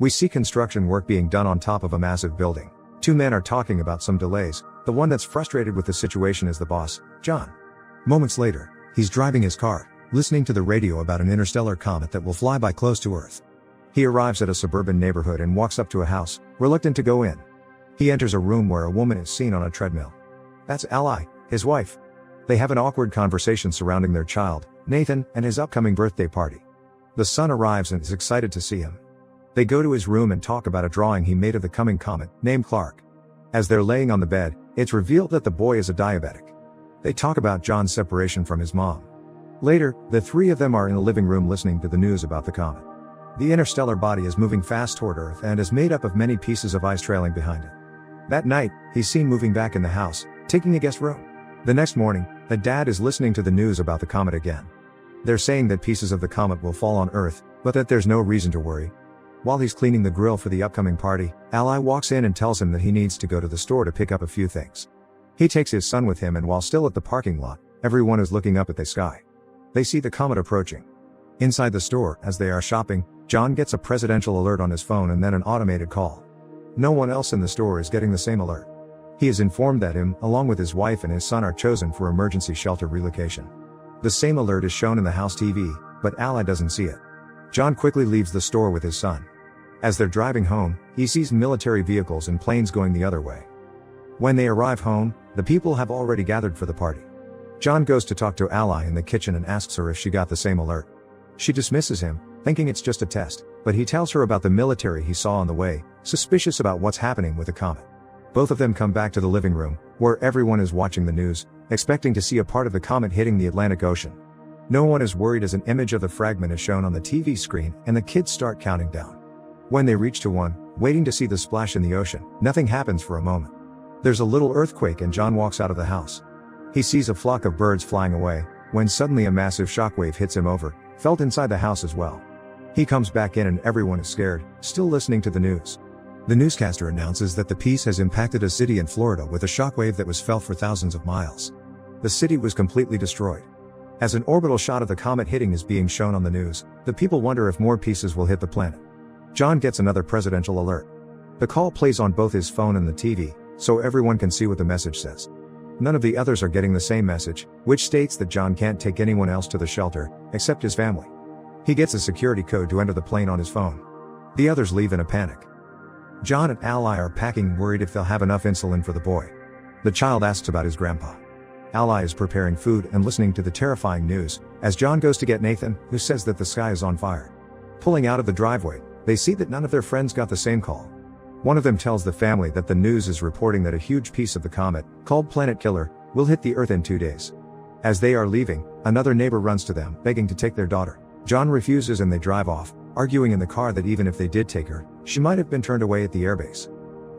We see construction work being done on top of a massive building. Two men are talking about some delays. The one that's frustrated with the situation is the boss, John. Moments later, he's driving his car, listening to the radio about an interstellar comet that will fly by close to Earth. He arrives at a suburban neighborhood and walks up to a house, reluctant to go in. He enters a room where a woman is seen on a treadmill. That's Ally, his wife. They have an awkward conversation surrounding their child, Nathan, and his upcoming birthday party. The son arrives and is excited to see him. They go to his room and talk about a drawing he made of the coming comet, named Clark. As they're laying on the bed, it's revealed that the boy is a diabetic. They talk about John's separation from his mom. Later, the three of them are in the living room listening to the news about the comet. The interstellar body is moving fast toward Earth and is made up of many pieces of ice trailing behind it. That night, he's seen moving back in the house, taking a guest room. The next morning, the dad is listening to the news about the comet again. They're saying that pieces of the comet will fall on Earth, but that there's no reason to worry. While he's cleaning the grill for the upcoming party, Ally walks in and tells him that he needs to go to the store to pick up a few things. He takes his son with him, and while still at the parking lot, everyone is looking up at the sky. They see the comet approaching. Inside the store, as they are shopping, John gets a presidential alert on his phone and then an automated call. No one else in the store is getting the same alert. He is informed that him, along with his wife and his son, are chosen for emergency shelter relocation. The same alert is shown in the house TV, but Ally doesn't see it. John quickly leaves the store with his son. As they're driving home, he sees military vehicles and planes going the other way. When they arrive home, the people have already gathered for the party. John goes to talk to Ally in the kitchen and asks her if she got the same alert. She dismisses him, thinking it's just a test, but he tells her about the military he saw on the way, suspicious about what's happening with the comet. Both of them come back to the living room, where everyone is watching the news, expecting to see a part of the comet hitting the Atlantic Ocean. No one is worried as an image of the fragment is shown on the TV screen and the kids start counting down. When they reach to one, waiting to see the splash in the ocean, nothing happens for a moment. There's a little earthquake and John walks out of the house. He sees a flock of birds flying away, when suddenly a massive shockwave hits him over, felt inside the house as well. He comes back in and everyone is scared, still listening to the news. The newscaster announces that the piece has impacted a city in Florida with a shockwave that was felt for thousands of miles. The city was completely destroyed. As an orbital shot of the comet hitting is being shown on the news, the people wonder if more pieces will hit the planet. John gets another presidential alert. The call plays on both his phone and the TV, so everyone can see what the message says. None of the others are getting the same message, which states that John can't take anyone else to the shelter, except his family. He gets a security code to enter the plane on his phone. The others leave in a panic. John and Ally are packing, worried if they'll have enough insulin for the boy. The child asks about his grandpa. Ally is preparing food and listening to the terrifying news, as John goes to get Nathan, who says that the sky is on fire. Pulling out of the driveway, they see that none of their friends got the same call. One of them tells the family that the news is reporting that a huge piece of the comet, called Planet Killer, will hit the Earth in 2 days. As they are leaving, another neighbor runs to them, begging to take their daughter. John refuses and they drive off, arguing in the car that even if they did take her, she might have been turned away at the airbase.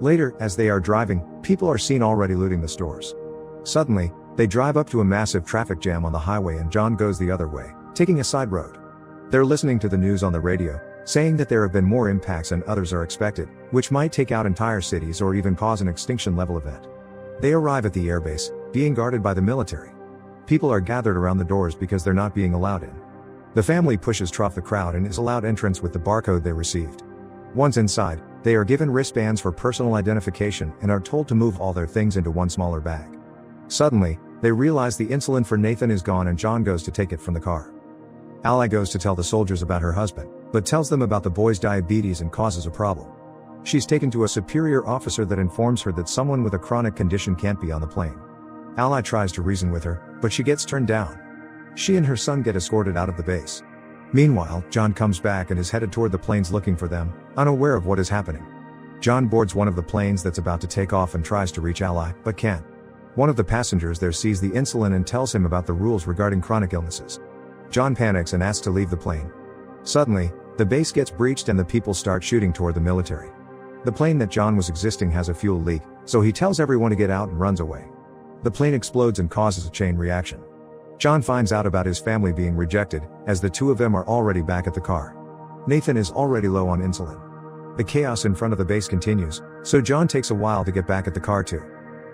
Later, as they are driving, people are seen already looting the stores. Suddenly, they drive up to a massive traffic jam on the highway and John goes the other way, taking a side road. They're listening to the news on the radio, saying that there have been more impacts and others are expected, which might take out entire cities or even cause an extinction-level event. They arrive at the airbase, being guarded by the military. People are gathered around the doors because they're not being allowed in. The family pushes through the crowd and is allowed entrance with the barcode they received. Once inside, they are given wristbands for personal identification and are told to move all their things into one smaller bag. Suddenly, they realize the insulin for Nathan is gone and John goes to take it from the car. Ally goes to tell the soldiers about her husband, but tells them about the boy's diabetes and causes a problem. She's taken to a superior officer that informs her that someone with a chronic condition can't be on the plane. Ally tries to reason with her, but she gets turned down. She and her son get escorted out of the base. Meanwhile, John comes back and is headed toward the planes looking for them, unaware of what is happening. John boards one of the planes that's about to take off and tries to reach Ally, but can't. One of the passengers there sees the insulin and tells him about the rules regarding chronic illnesses. John panics and asks to leave the plane. Suddenly, the base gets breached and the people start shooting toward the military. The plane that John was existing has a fuel leak, so he tells everyone to get out and runs away. The plane explodes and causes a chain reaction. John finds out about his family being rejected, as the two of them are already back at the car. Nathan is already low on insulin. The chaos in front of the base continues, so John takes a while to get back at the car too.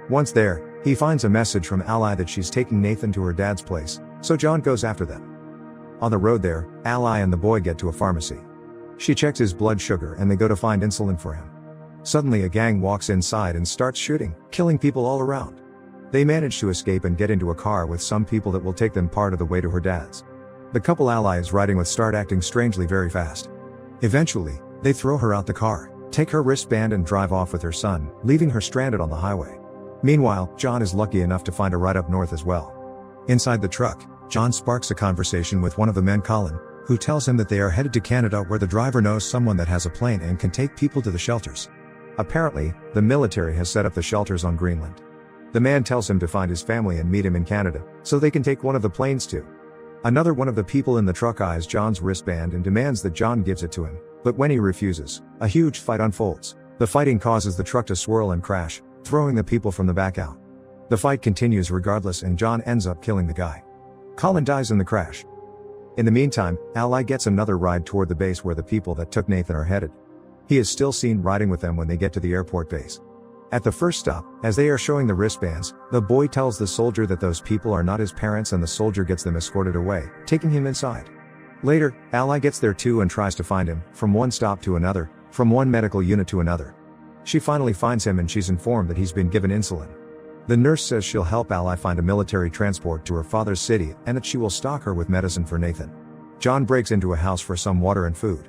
Once there, he finds a message from Ally that she's taking Nathan to her dad's place, so John goes after them. On the road there, Ally and the boy get to a pharmacy. She checks his blood sugar and they go to find insulin for him. Suddenly a gang walks inside and starts shooting, killing people all around. They manage to escape and get into a car with some people that will take them part of the way to her dad's. The couple Ally is riding with start acting strangely very fast. Eventually, they throw her out the car, take her wristband and drive off with her son, leaving her stranded on the highway. Meanwhile, John is lucky enough to find a ride up north as well. Inside the truck, John sparks a conversation with one of the men, Colin, who tells him that they are headed to Canada where the driver knows someone that has a plane and can take people to the shelters. Apparently, the military has set up the shelters on Greenland. The man tells him to find his family and meet him in Canada, so they can take one of the planes too. Another one of the people in the truck eyes John's wristband and demands that John gives it to him, but when he refuses, a huge fight unfolds. The fighting causes the truck to swirl and crash, throwing the people from the back out. The fight continues regardless and John ends up killing the guy. Colin dies in the crash. In the meantime, Ally gets another ride toward the base where the people that took Nathan are headed. He is still seen riding with them when they get to the airport base. At the first stop, as they are showing the wristbands, the boy tells the soldier that those people are not his parents and the soldier gets them escorted away, taking him inside. Later, Ally gets there too and tries to find him, from one stop to another, from one medical unit to another. She finally finds him and she's informed that he's been given insulin. The nurse says she'll help Ally find a military transport to her father's city and that she will stock her with medicine for Nathan. John breaks into a house for some water and food.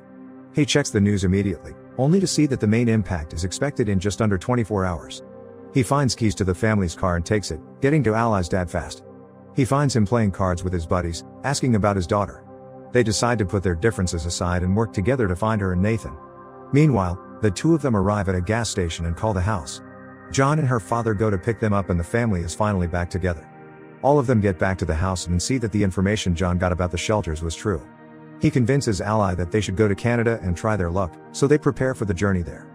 He checks the news immediately, only to see that the main impact is expected in just under 24 hours. He finds keys to the family's car and takes it, getting to Ally's dad fast. He finds him playing cards with his buddies, asking about his daughter. They decide to put their differences aside and work together to find her and Nathan. Meanwhile, the two of them arrive at a gas station and call the house. John and her father go to pick them up and the family is finally back together. All of them get back to the house and see that the information John got about the shelters was true. He convinces Ally that they should go to Canada and try their luck, so they prepare for the journey there.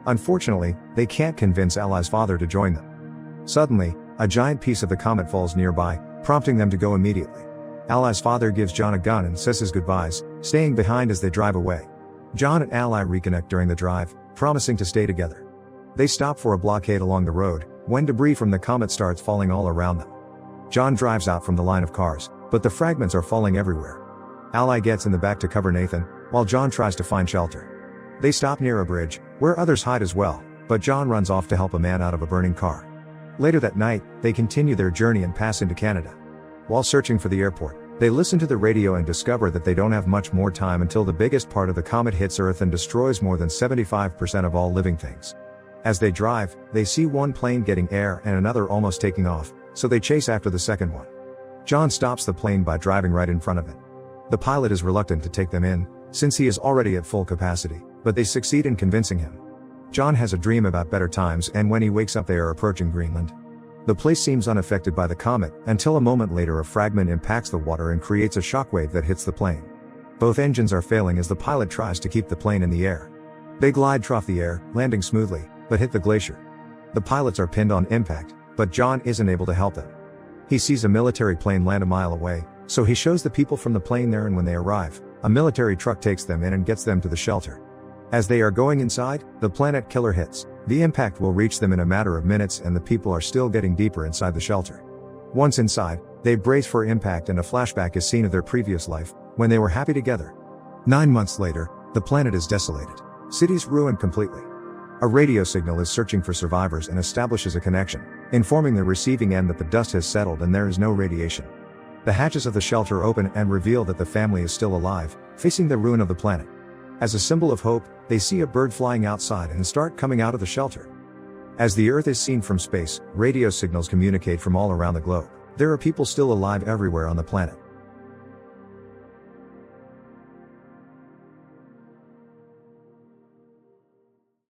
Unfortunately, they can't convince Ally's father to join them. Suddenly, a giant piece of the comet falls nearby, prompting them to go immediately. Ally's father gives John a gun and says his goodbyes, staying behind as they drive away. John and Ally reconnect during the drive, promising to stay together. They stop for a blockade along the road, when debris from the comet starts falling all around them. John drives out from the line of cars, but the fragments are falling everywhere. Ally gets in the back to cover Nathan, while John tries to find shelter. They stop near a bridge, where others hide as well, but John runs off to help a man out of a burning car. Later that night, they continue their journey and pass into Canada. While searching for the airport, they listen to the radio and discover that they don't have much more time until the biggest part of the comet hits Earth and destroys more than 75% of all living things. As they drive, they see one plane getting air and another almost taking off, so they chase after the second one. John stops the plane by driving right in front of it. The pilot is reluctant to take them in, since he is already at full capacity, but they succeed in convincing him. John has a dream about better times and when he wakes up they are approaching Greenland. The place seems unaffected by the comet, until a moment later a fragment impacts the water and creates a shockwave that hits the plane. Both engines are failing as the pilot tries to keep the plane in the air. They glide through the air, landing smoothly, but hit the glacier. The pilots are pinned on impact, but John isn't able to help them. He sees a military plane land a mile away, so he shows the people from the plane there and when they arrive, a military truck takes them in and gets them to the shelter. As they are going inside, the planet killer hits. The impact will reach them in a matter of minutes and the people are still getting deeper inside the shelter. Once inside, they brace for impact and a flashback is seen of their previous life, when they were happy together. 9 months later, the planet is desolated. Cities ruined completely. A radio signal is searching for survivors and establishes a connection, informing the receiving end that the dust has settled and there is no radiation. The hatches of the shelter open and reveal that the family is still alive, facing the ruin of the planet. As a symbol of hope, they see a bird flying outside and start coming out of the shelter. As the Earth is seen from space, radio signals communicate from all around the globe. There are people still alive everywhere on the planet.